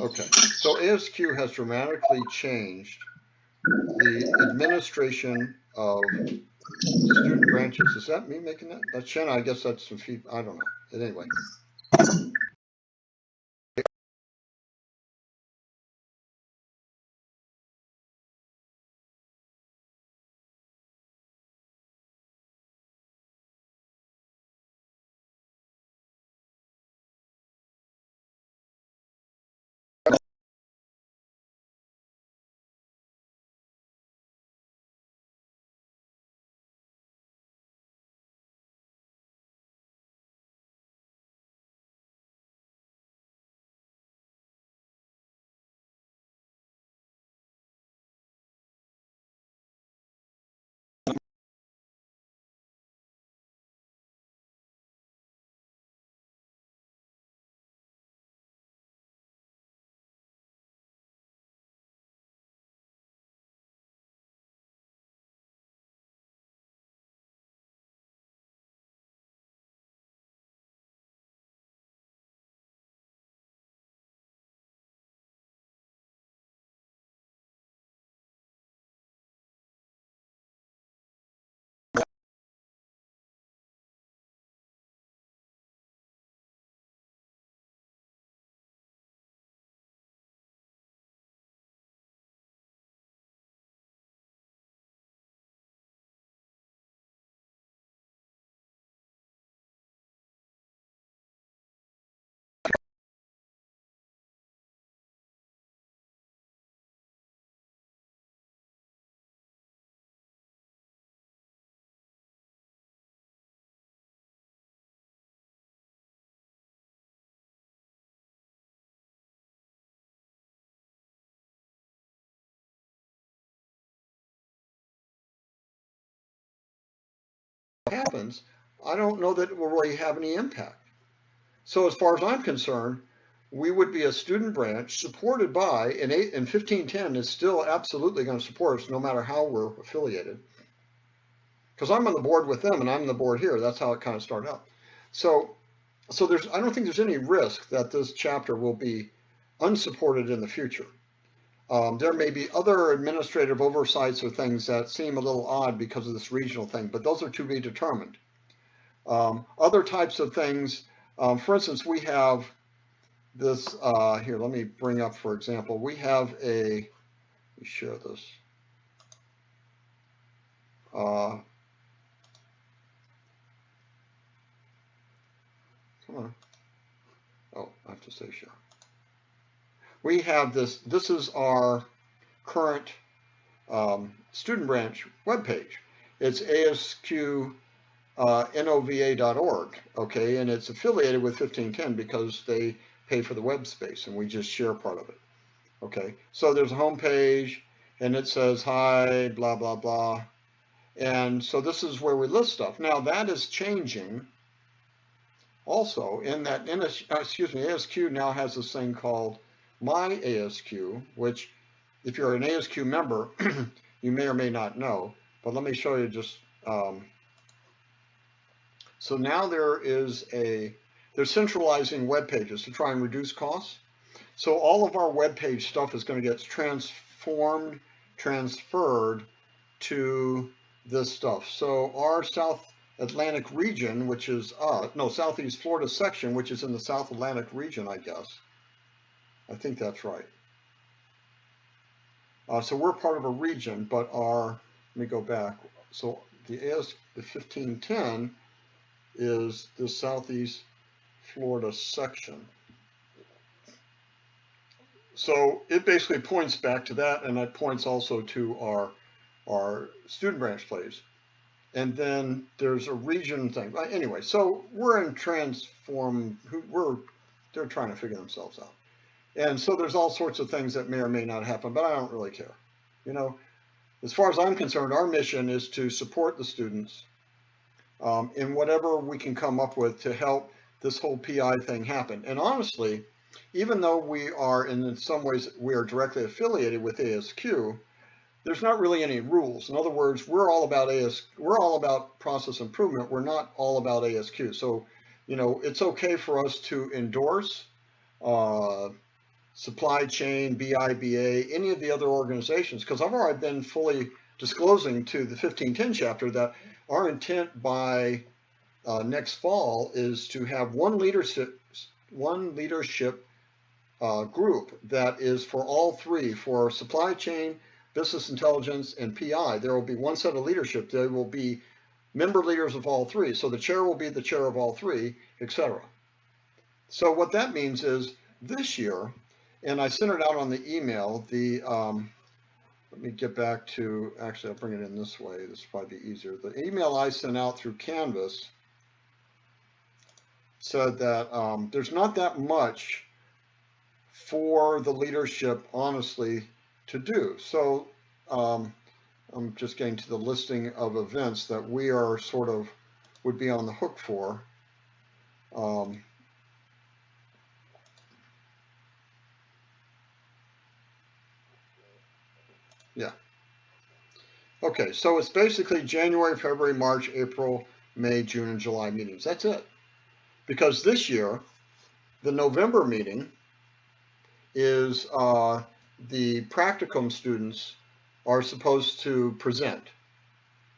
Okay, so ASQ has dramatically changed the administration of student branches. Is that me making that? That's Shanna. I guess that's some feedback. I don't know. But anyway. Happens, I don't know that it will really have any impact. So as far as I'm concerned, we would be a student branch supported by, and 1510 is still absolutely going to support us no matter how we're affiliated. Because I'm on the board with them and I'm on the board here. That's how it kind of started out. So I don't think there's any risk that this chapter will be unsupported in the future. There may be other administrative oversights or things that seem a little odd because of this regional thing, but those are to be determined. Other types of things, for instance, we have this, here, let me bring up, for example, we have let me share this. Come on. Oh, I have to say share. We have this is our current student branch webpage. It's ASQ nova.org, okay, and it's affiliated with 1510 because they pay for the web space and we just share part of it, okay. So there's a home page and it says hi, blah blah blah, and so this is where we list stuff. Now that is changing also in that ASQ now has this thing called My ASQ, which if you're an ASQ member you may or may not know, but let me show you just so now they're centralizing web pages to try and reduce costs. So all of our web page stuff is going to get transferred to this stuff. So our South Atlantic region, which is Southeast Florida section, which is in the South Atlantic region, I guess. I think that's right. So we're part of a region, but let me go back. So the 1510 is the Southeast Florida section. So it basically points back to that, and it points also to our student branch place. And then there's a region thing. Anyway, so we're in transform, they're trying to figure themselves out. And so there's all sorts of things that may or may not happen, but I don't really care. You know, as far as I'm concerned, our mission is to support the students in whatever we can come up with to help this whole PI thing happen. And honestly, even though we are in some ways we are directly affiliated with ASQ, there's not really any rules. In other words, we're all about process improvement. We're not all about ASQ. So, you know, it's okay for us to endorse supply chain, BIBA, any of the other organizations, because I've already been fully disclosing to the 1510 chapter that our intent by next fall is to have one leadership group that is for all three, for supply chain, business intelligence, and PI. There will be one set of leadership. There will be member leaders of all three. So the chair will be the chair of all three, etc. So what that means is this year, and I sent it out on the email, let me get back to, actually I'll bring it in this way, this will probably be easier. The email I sent out through Canvas said that there's not that much for the leadership, honestly, to do. So I'm just getting to the listing of events that we are sort of would be on the hook for. Yeah. Okay, so it's basically January, February, March, April, May, June, and July meetings. That's it. Because this year, the November meeting is the practicum students are supposed to present.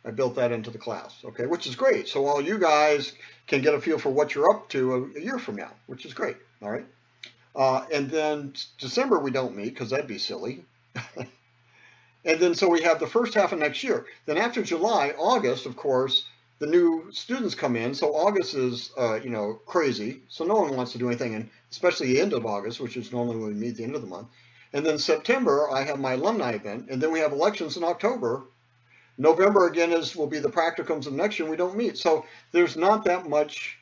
I built that into the class, okay, which is great. So all you guys can get a feel for what you're up to a year from now, which is great, all right? And then December we don't meet because that'd be silly. And then so we have the first half of next year. Then after July, August, of course, the new students come in. So August is, crazy. So no one wants to do anything, and especially the end of August, which is normally when we meet at the end of the month. And then September, I have my alumni event, and then we have elections in October. November again will be the practicums of next year. We don't meet, so there's not that much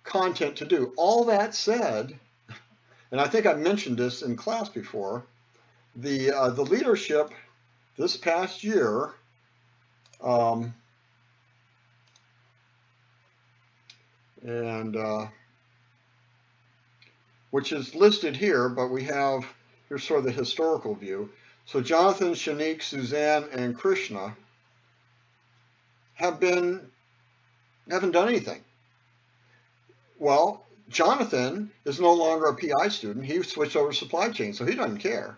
content to do. All that said, and I think I mentioned this in class before, the leadership this past year, which is listed here, but we have here's sort of the historical view. So Jonathan, Shanique, Suzanne, and Krishna haven't done anything. Well, Jonathan is no longer a PI student. He switched over to supply chain, so he doesn't care.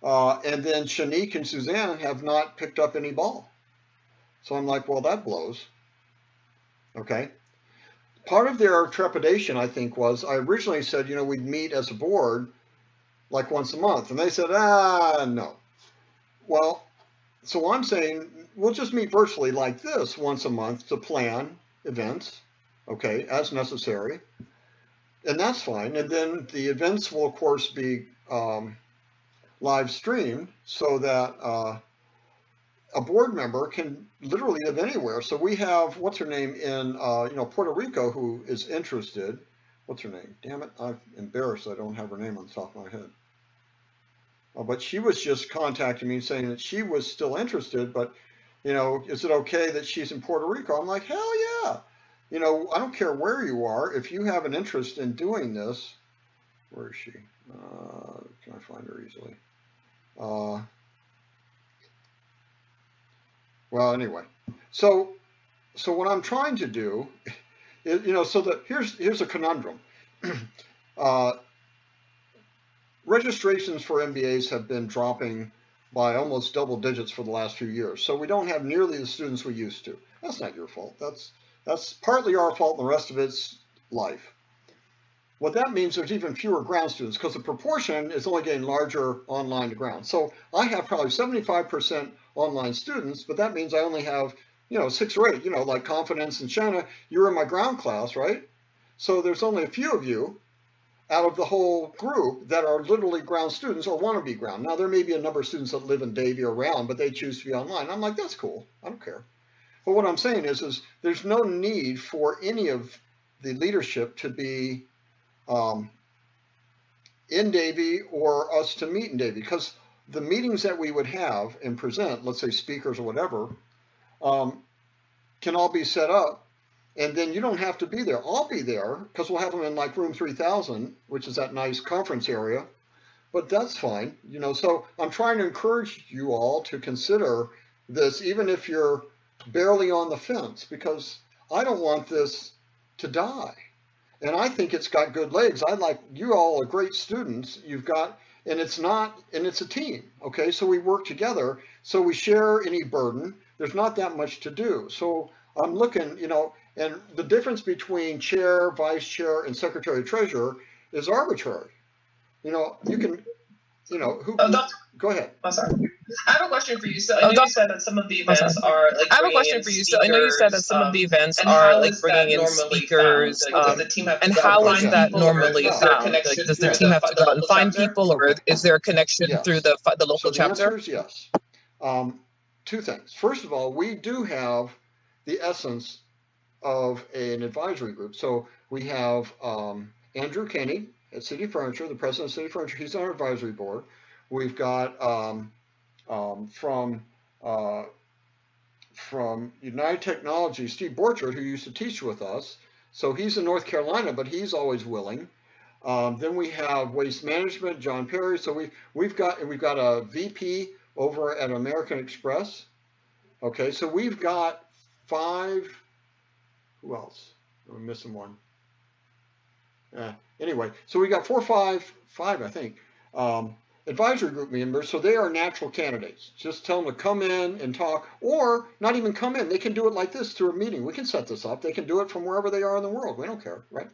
And then Shanique and Suzanne have not picked up any ball. So I'm like, well, that blows. Okay. Part of their trepidation, I think, was I originally said, we'd meet as a board like once a month. And they said, no. Well, so I'm saying we'll just meet virtually like this once a month to plan events, okay, as necessary. And that's fine. And then the events will, of course, be live streamed so that a board member can literally live anywhere. So we have, what's her name, in Puerto Rico who is interested. What's her name? Damn it, I'm embarrassed I don't have her name on the top of my head. But she was just contacting me saying that she was still interested, but, is it okay that she's in Puerto Rico? I'm like, hell yeah. I don't care where you are. If you have an interest in doing this, where is she? Can I find her easily? Well, anyway, so what I'm trying to do is, so that here's a conundrum. Registrations for MBAs have been dropping by almost double digits for the last few years. So we don't have nearly the students we used to. That's not your fault. That's partly our fault, and the rest of it's life. What that means, there's even fewer ground students because the proportion is only getting larger online to ground. So I have probably 75% online students, but that means I only have, 6 or 8, like Confidence and Shanna, you're in my ground class, right? So there's only a few of you out of the whole group that are literally ground students or want to be ground. Now, there may be a number of students that live in Davie or around, but they choose to be online. I'm like, that's cool. I don't care. But what I'm saying is there's no need for any of the leadership to be in Davie or us to meet in Davie, because the meetings that we would have and present, let's say speakers or whatever, can all be set up. And then you don't have to be there. I'll be there because we'll have them in like room 3000, which is that nice conference area. But that's fine, So I'm trying to encourage you all to consider this, even if you're barely on the fence, because I don't want this to die. And I think it's got good legs. You all are great students. And it's a team. Okay, so we work together. So we share any burden. There's not that much to do. So I'm looking, and the difference between chair, vice chair, and secretary treasurer is arbitrary. You can, who, go ahead. I'm sorry. I have a question for you. So I know you said that some of the events are like bringing in speakers. And how is that normally found? Like, does the team have to go out and find people, or is there a connection through the local chapter? Or is there a connection through the local So the chapter? answer is yes. Two things. First of all, we do have the essence of an advisory group. So we have Andrew Kenny at City Furniture, the president of City Furniture. He's on our advisory board. We've got from United Technology, Steve Borchert, who used to teach with us. So he's in North Carolina, but he's always willing. Then we have Waste Management, John Perry. So we've got a VP over at American Express. Okay, so we've got 5. Who else? I'm missing one. Anyway, so we got 4 or 5, I think, advisory group members. So they are natural candidates. Just tell them to come in and talk, or not even come in. They can do it like this through a meeting. We can set this up. They can do it from wherever they are in the world. We don't care, right?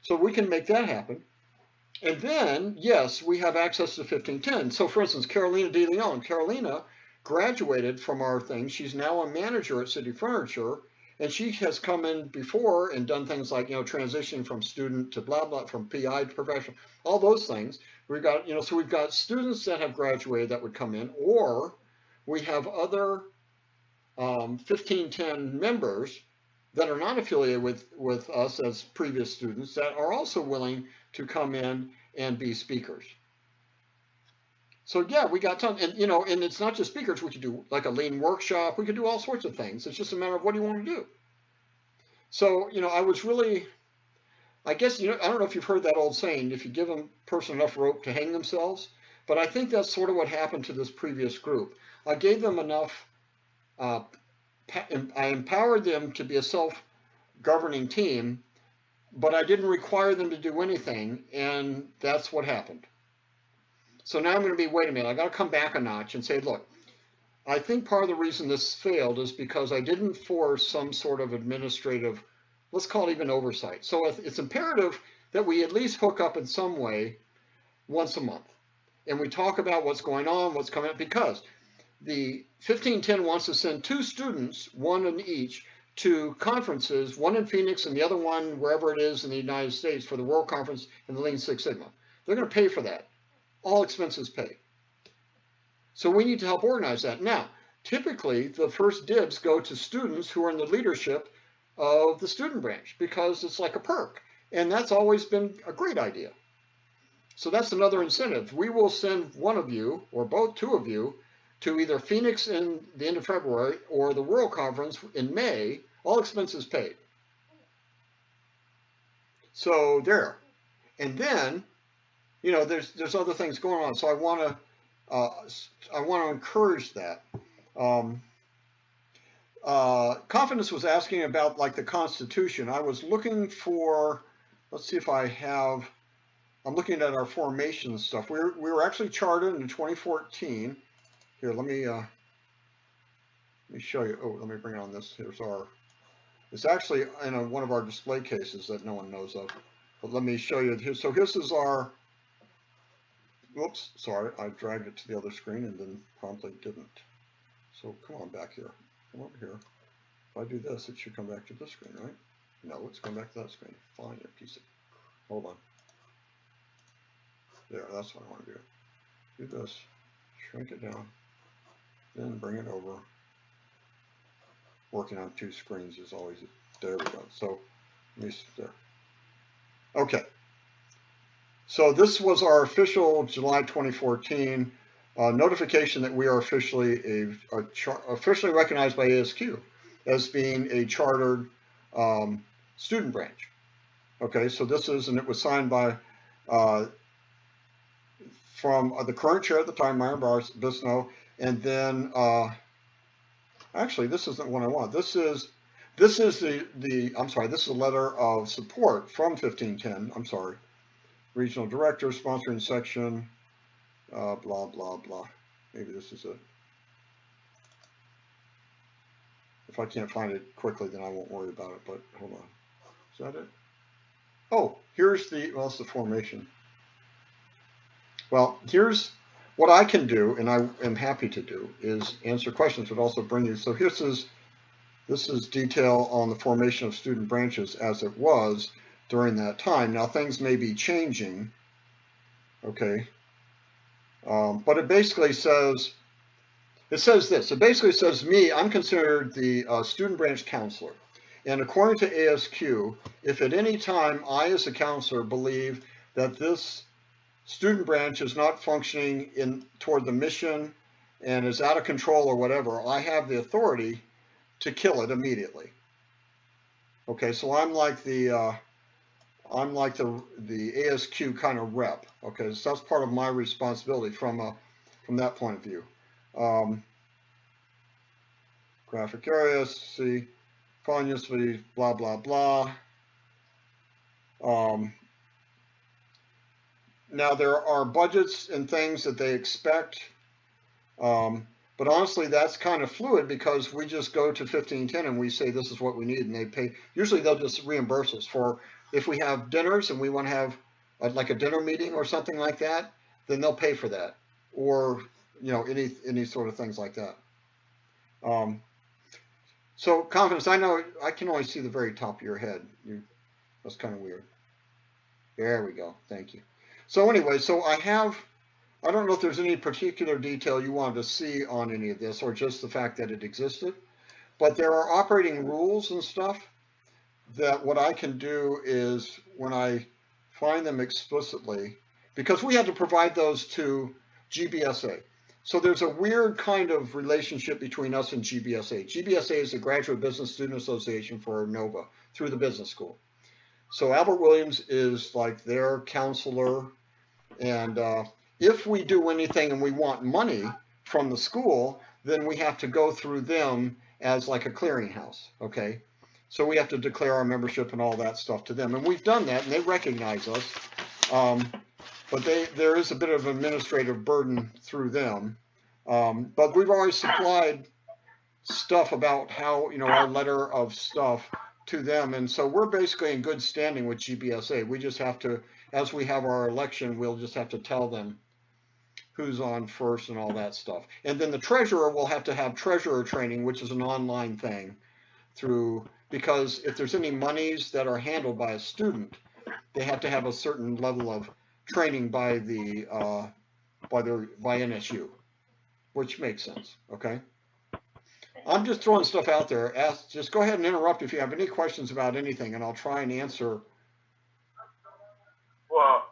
So we can make that happen. And then, yes, we have access to 1510. So for instance, Carolina De Leon. Carolina graduated from our thing. She's now a manager at City Furniture. And she has come in before and done things like, transition from student to blah, blah, from PI to professional, all those things. We've got, so we've got students that have graduated that would come in, or we have other 1510 members that are not affiliated with us as previous students that are also willing to come in and be speakers. So yeah, we got tons, and and it's not just speakers. We could do like a lean workshop. We could do all sorts of things. It's just a matter of what do you want to do. So I was really, I guess I don't know if you've heard that old saying, if you give a person enough rope to hang themselves, but I think that's sort of what happened to this previous group. I gave them enough. I empowered them to be a self-governing team, but I didn't require them to do anything, and that's what happened. So now I'm going to be, wait a minute, I got to come back a notch and say, look, I think part of the reason this failed is because I didn't force some sort of administrative, let's call it even oversight. So it's imperative that we at least hook up in some way once a month. And we talk about what's going on, what's coming up, because the 1510 wants to send 2 students, one in each, to conferences, one in Phoenix and the other one wherever it is in the United States for the World Conference and the Lean Six Sigma. They're going to pay for that. All expenses paid. So we need to help organize that. Now, typically the first dibs go to students who are in the leadership of the student branch because it's like a perk. And that's always been a great idea. So that's another incentive. We will send one of you, or both 2 of you, to either Phoenix in the end of February or the World Conference in May, all expenses paid. So there. And then, there's other things going on. So I want to encourage that. Confidence was asking about like the Constitution. I was looking for, let's see if I have, I'm looking at our formation stuff. We were actually chartered in 2014. Here, let me show you. Oh, let me bring on this. It's actually in one of our display cases that no one knows of. But let me show you here. So this is our, whoops, sorry, I dragged it to the other screen and then promptly didn't. So come on back here. Come over here. If I do this, it should come back to this screen, right? No, it's come back to that screen. Fine, you piece of, hold on. There, that's what I want to do. Do this, shrink it down, then bring it over. Working on 2 screens is always, there we go. So, let me, there. Okay. So this was our official July 2014 notification that we are officially officially recognized by ASQ as being a chartered student branch. Okay, so this is, and it was signed by from the current chair at the time, Myron Bisno, and then actually this isn't what I want. This is This is I'm sorry, this is a letter of support from 1510. I'm sorry. Regional Director, sponsoring section, blah, blah, blah. Maybe this is it. If I can't find it quickly, then I won't worry about it, but hold on. Is that it? Oh, here's well, it's the formation. Well, here's what I can do, and I am happy to do, is answer questions, but also bring you. So this is detail on the formation of student branches as it was during that time. Now, things may be changing, okay? But it basically says, this. It basically says I'm considered the student branch counselor. And according to ASQ, if at any time I as a counselor believe that this student branch is not functioning toward the mission and is out of control or whatever, I have the authority to kill it immediately. Okay, so I'm like the ASQ kind of rep. Okay, so that's part of my responsibility from that point of view. Graphic area, see, following usefully, blah blah blah. Now there are budgets and things that they expect, but honestly that's kind of fluid because we just go to 1510 and we say this is what we need, and they pay. Usually they'll just reimburse us for if we have dinners and we want to have like a dinner meeting or something like that, then they'll pay for that, or any sort of things like that. So confidence, I know I can only see the very top of your head. That's kind of weird. There we go. Thank you. So anyway, so I don't know if there's any particular detail you wanted to see on any of this or just the fact that it existed, but there are operating rules and stuff that what I can do is when I find them explicitly, because we had to provide those to GBSA. So there's a weird kind of relationship between us and GBSA. GBSA is the Graduate Business Student Association for NOVA through the business school. So Albert Williams is like their counselor, and if we do anything and we want money from the school, then we have to go through them as like a clearinghouse, okay? So we have to declare our membership and all that stuff to them, and we've done that, and they recognize us. But there is a bit of administrative burden through them. But we've always supplied stuff about how, our letter of stuff to them. And so we're basically in good standing with GBSA. We just have to, as we have our election, we'll just have to tell them who's on first and all that stuff. And then the treasurer will have to have treasurer training, which is an online thing because if there's any monies that are handled by a student, they have to have a certain level of training by NSU, which makes sense. Okay, I'm just throwing stuff out there. Just go ahead and interrupt if you have any questions about anything, and I'll try and answer. Well,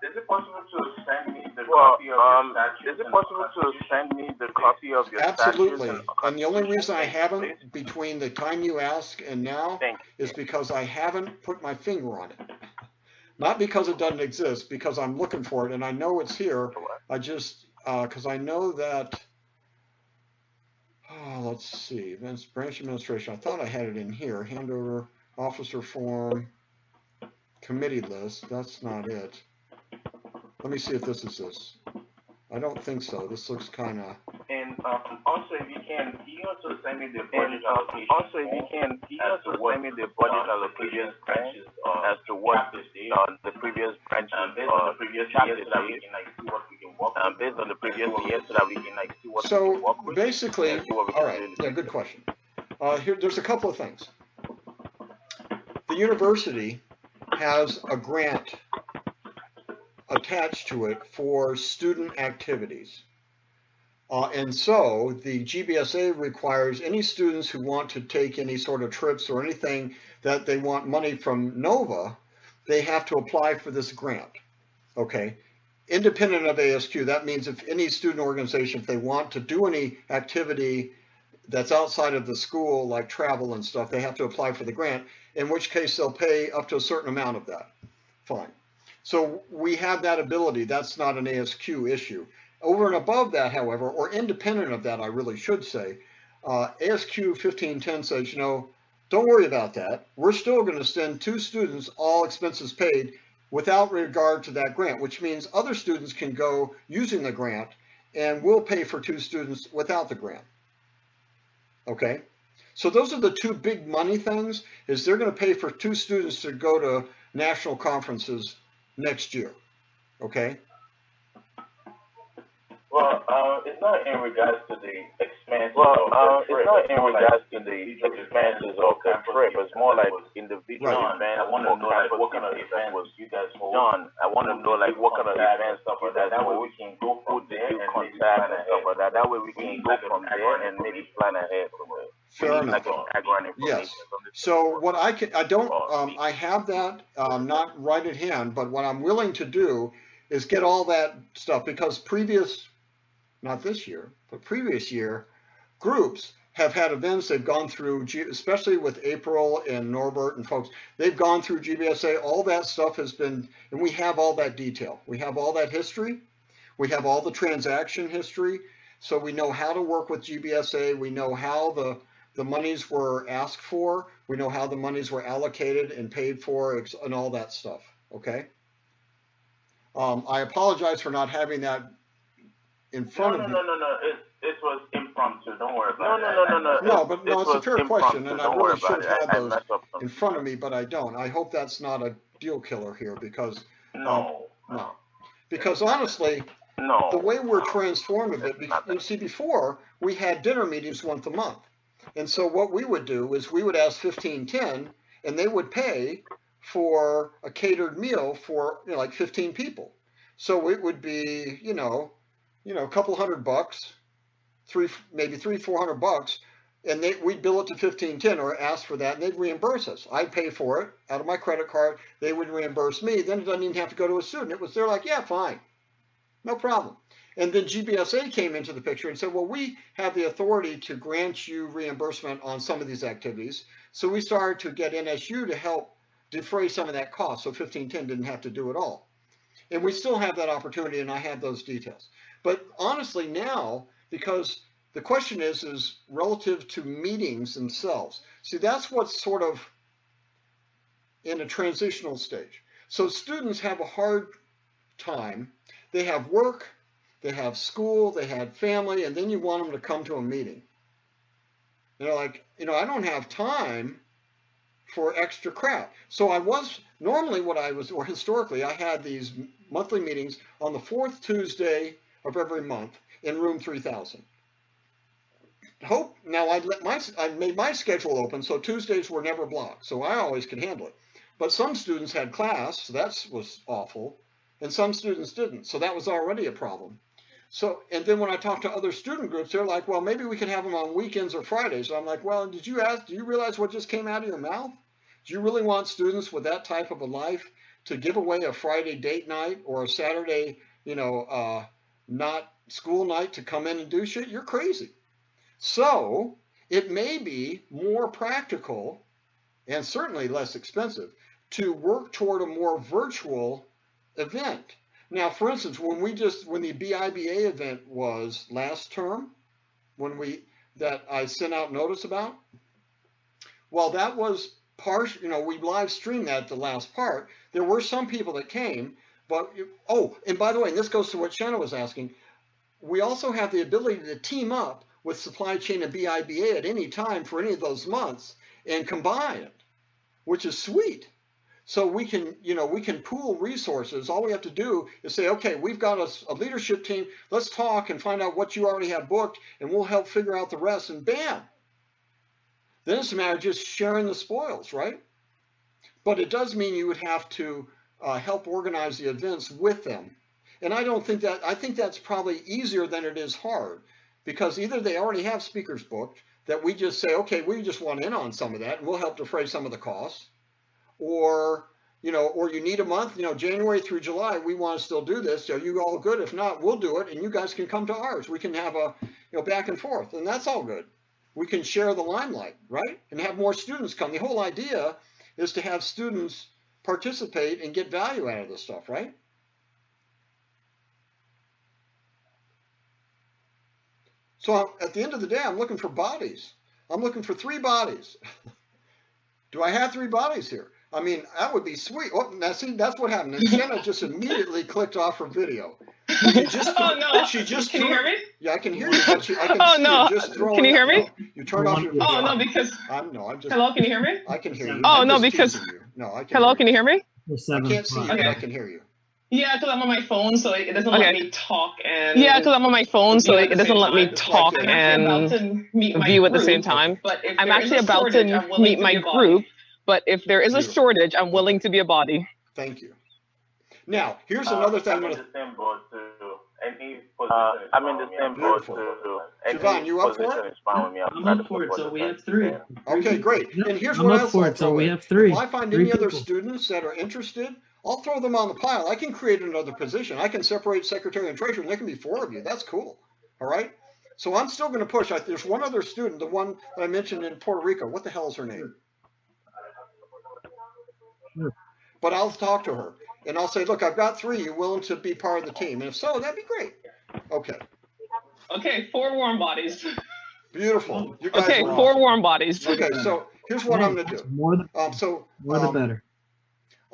is it possible to send me the copy of your statute? Is it possible to send me the copy of your Absolutely. And the only reason I haven't, between the time you ask and now, is because I haven't put my finger on it. Not because it doesn't exist, because I'm looking for it and I know it's here. I just, because I know that, let's see, branch administration. I thought I had it in here. Handover, officer form, committee list. That's not it. Let me see if this is this. I don't think so. This looks kind of. And also, if you can also send me the budget allocation. Also, if you can also send me the budget allocation branches as to what the previous branches based on the previous years so that we can see what we can work with. Based on the previous years so that we can see what we can work with. So basically, all right, yeah, good question. There's a couple of things. The university has a grant attached to it for student activities. And so the GBSA requires any students who want to take any sort of trips or anything that they want money from NOVA, they have to apply for this grant, okay? Independent of ASQ, that means if any student organization, if they want to do any activity that's outside of the school, like travel and stuff, they have to apply for the grant, in which case they'll pay up to a certain amount of that. Fine. So we have that ability. That's not an ASQ issue. Over and above that, however, or independent of that, I really should say, ASQ 1510 says, Don't worry about that. We're still going to send 2 students, all expenses paid, without regard to that grant, which means other students can go using the grant, and we'll pay for 2 students without the grant. Okay? So those are the 2 big money things, is they're going to pay for 2 students to go to national conferences next year. Okay? Well, it's not in regards to the expenses. Well, it's not in regards to the expenses of the trip. It's more like individual events. I want to know like what kind of events was you guys hold. John, I want to know like what kind of events stuff like that. That way we can go put the contact and stuff like that. That way we can go from there and maybe plan ahead from it. Fair enough. Yes. So what I have that not right at hand, but what I'm willing to do is get all that stuff, because not this year, but previous year, groups have had events they've gone through, especially with April and Norbert and folks, they've gone through GBSA, all that stuff has been, and we have all that detail. We have all that history. We have all the transaction history. So we know how to work with GBSA. We know how the monies were asked for. We know how the monies were allocated and paid for and all that stuff, okay? I apologize for not having that in front of me. No. It was impromptu. Don't worry about it. No, it's a fair question, and I really should have those in front of me, but I don't. I hope that's not a deal killer here, because because honestly, the way we're transformed a bit, you see, before we had dinner meetings once a month, and so what we would do is we would ask 1510, and they would pay for a catered meal for like 15 people. So it would be a couple $100, maybe $300-400, and we'd bill it to 1510 or ask for that, and they'd reimburse us. I'd pay for it out of my credit card. They would reimburse me. Then it doesn't even have to go to a student. They're like, yeah, fine, no problem. And then GBSA came into the picture and said, well, we have the authority to grant you reimbursement on some of these activities. So we started to get NSU to help defray some of that cost, so 1510 didn't have to do it all. And we still have that opportunity, and I have those details. But honestly now, because the question is relative to meetings themselves. See, that's what's sort of in a transitional stage. So students have a hard time. They have work, they have school, they have family, and then you want them to come to a meeting. They're like, I don't have time for extra crap. So historically, I had these monthly meetings on the 4th Tuesday of every month in room 3000. Now I made my schedule open, so Tuesdays were never blocked, so I always could handle it. But some students had class, so that was awful, and some students didn't, so that was already a problem. So, and then when I talked to other student groups, they're like, well, maybe we could have them on weekends or Fridays. So I'm like, well, do you realize what just came out of your mouth? Do you really want students with that type of a life to give away a Friday date night or a Saturday, not school night to come in and do shit? You're crazy. So it may be more practical and certainly less expensive to work toward a more virtual event. Now, for instance, when the BIBA event was last term, that I sent out notice about, well, that was we live streamed that the last part. There were some people that came, but, and by the way, and this goes to what Shanna was asking, we also have the ability to team up with supply chain and BIBA at any time for any of those months and combine it, which is sweet. So we can pool resources. All we have to do is say, okay, we've got a leadership team. Let's talk and find out what you already have booked, and we'll help figure out the rest, and bam. Then it's a matter of just sharing the spoils, right? But it does mean you would have to help organize the events with them. And I think that's probably easier than it is hard, because either they already have speakers booked that we just say, okay, we just want in on some of that, and we'll help defray some of the costs. Or you need a month, January through July, we want to still do this. Are you all good? If not, we'll do it, and you guys can come to ours. We can have a, back and forth, and that's all good. We can share the limelight, right? And have more students come. The whole idea is to have students participate and get value out of this stuff, right? So at the end of the day, I'm looking for bodies. I'm looking for 3 bodies. Do I have 3 bodies here? I mean, that would be sweet. Oh, now see, that's what happened. And Jenna just immediately clicked off her video. She just, oh no! She just can you hear me? Yeah, I can hear you. But I can see no! you just throwing. Can you hear me? No, you turned off your video. Oh no, because I'm just. Hello, can you hear me? I can hear you. Oh no, because no, I can. Hello, can you hear me? I can't see you, but I can hear you. Yeah, because I'm on my phone, so it doesn't let me talk and. Yeah, because I'm on my phone, so it doesn't let me talk and view at the same time. But I'm actually about to meet my group. But if there is a shortage, I'm willing to be a body. Thank you. Now, here's another thing. I'm in the same boat too. I'm in the same boat too. Siobhan, you up for it? I'm up for it, so we have 3. Okay, great. And here's I'm what up else for I'll it, so throw we in. have 3. If I find any other students that are interested, I'll throw them on the pile. I can create another position. I can separate secretary and treasurer, and there can be 4 of you. That's cool. All right? So I'm still going to push. There's one other student, the one that I mentioned in Puerto Rico. What the hell is her name? But I'll talk to her, and I'll say, look, I've got 3. You willing to be part of the team? And if so, that'd be great. Okay. Okay, 4 warm bodies. Beautiful. You guys okay, are 4 awesome. Warm bodies. Okay, so here's what I'm going to do. More the better.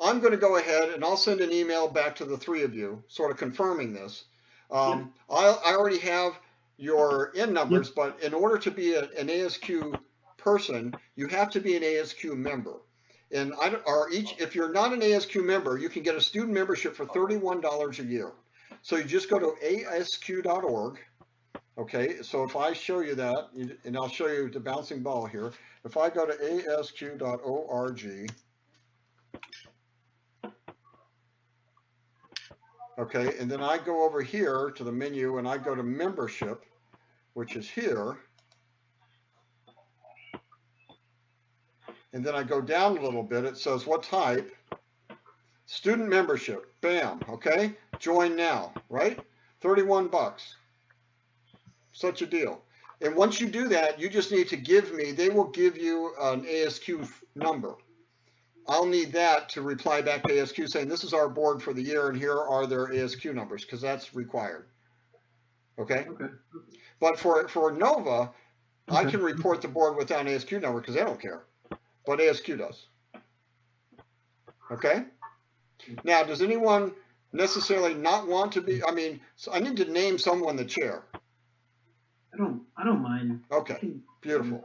I'm going to go ahead and I'll send an email back to the 3 of you, sort of confirming this. I already have your N numbers, but in order to be an ASQ person, you have to be an ASQ member. And if you're not an ASQ member, you can get a student membership for $31 a year. So you just go to asq.org. Okay, so if I show you that, and I'll show you the bouncing ball here. If I go to asq.org, okay, and then I go over here to the menu and I go to membership, which is here. And then I go down a little bit. It says what type? Student membership. Bam. Okay. Join now. Right? 31 bucks. Such a deal. And once you do that, you just need to give me. They will give you an ASQ number. I'll need that to reply back to ASQ saying this is our board for the year and here are their ASQ numbers because that's required. Okay. But for Nova, I can report the board without an ASQ number because they don't care. But ASQ does. Okay? Now, does anyone necessarily not want to be, so I need to name someone the chair. I don't mind. Okay, beautiful.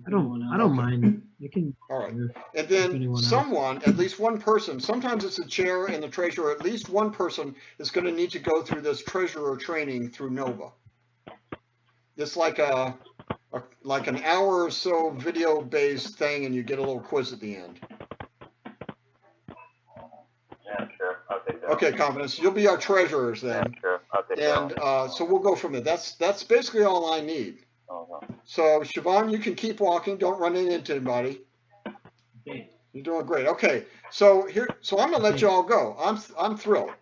I don't mind. I can. All right. And then someone, at least one person, sometimes it's the chair and the treasurer, at least one person is going to need to go through this treasurer training through Nova. It's like an hour or so video-based thing, and you get a little quiz at the end. Yeah, sure. I'll take that. Okay, Confidence. You'll be our treasurers then. Yeah, sure. I'll take that. And so we'll go from there. That's basically all I need. So, Siobhan, you can keep walking. Don't run into anybody. Okay. You're doing great. Okay, so I'm gonna let you all go. I'm thrilled.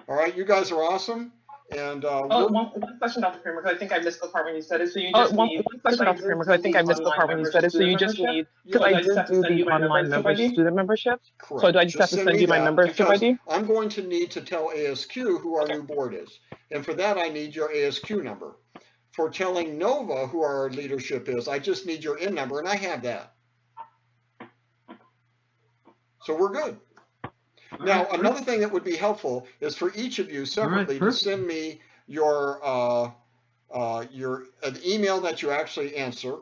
All right, you guys are awesome. And one question, Dr. Kramer, because I think I missed the part when you said it. So you just need. One question, Dr. Kramer, because I think I missed the part when you said it. So you just need. Because I did do the online student membership. Correct. So do I just have to send you my membership ID? I'm going to need to tell ASQ who our new board is, and for that I need your ASQ number. For telling Nova who our leadership is, I just need your N number, and I have that. So we're good. Now, another thing that would be helpful is for each of you separately to send me your an email that you actually answer,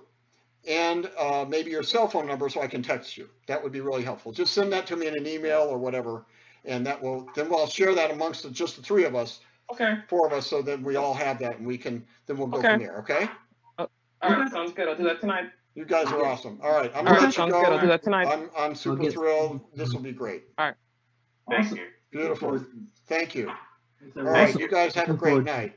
and maybe your cell phone number so I can text you. That would be really helpful. Just send that to me in an email or whatever, and then I'll share that amongst just the 3 of us. Okay. 4 of us, so that we all have that, and then we'll go from there. Okay. All right, sounds good. I'll do that tonight. You guys are awesome. All right, I'm gonna let you go. Good. I'll do that tonight. I'm super thrilled. This will be great. All right. Thank you. Beautiful. Thank you. All right, you guys have a great night.